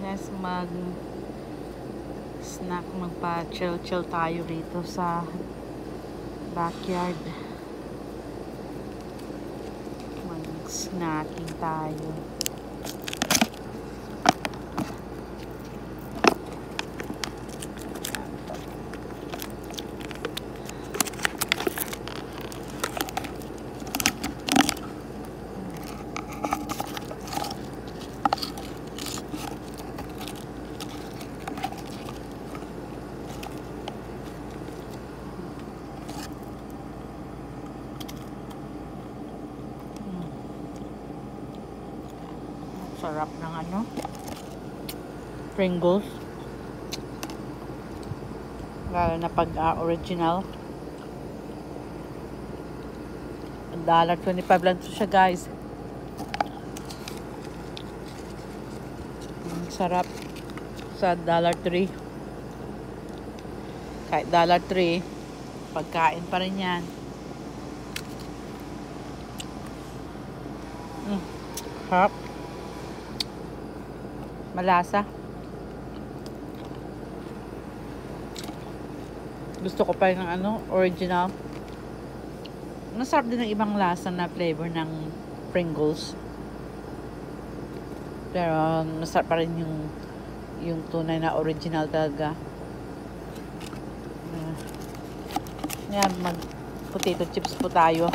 Guys, snack, magpa-chill tayo rito sa backyard. Mag-snacking tayo. Sarap ng Pringles, lalo na pag original. $1.25 lang to siya, guys. Sarap sa $3. Kahit $3, pagkain pa rin yan. Sarap. Malasa. Gusto ko pa yung original. Masarap din ng ibang lasa na flavor ng Pringles. Pero masarap pa rin yung tunay na original talaga. Yan, mag potato chips po tayo.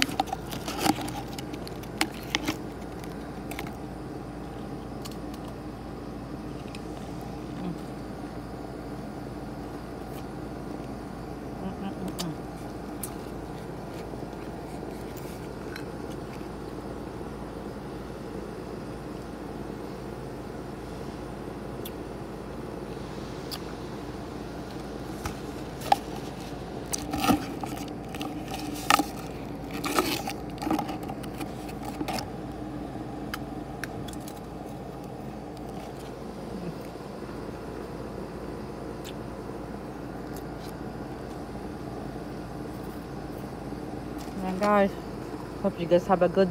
And guys, hope you guys have a good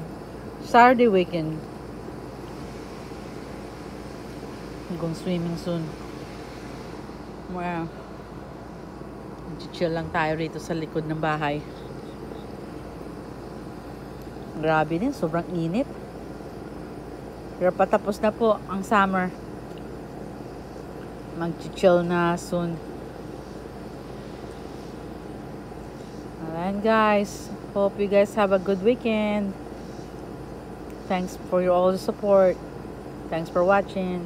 Saturday weekend. I'm going swimming soon. Well, chill lang tayo rito sa likod ng bahay. Grabe din, sobrang init. Pero patapos na po ang summer. Mag-chill na soon. And guys, hope you guys have a good weekend. Thanks for all the support. Thanks for watching.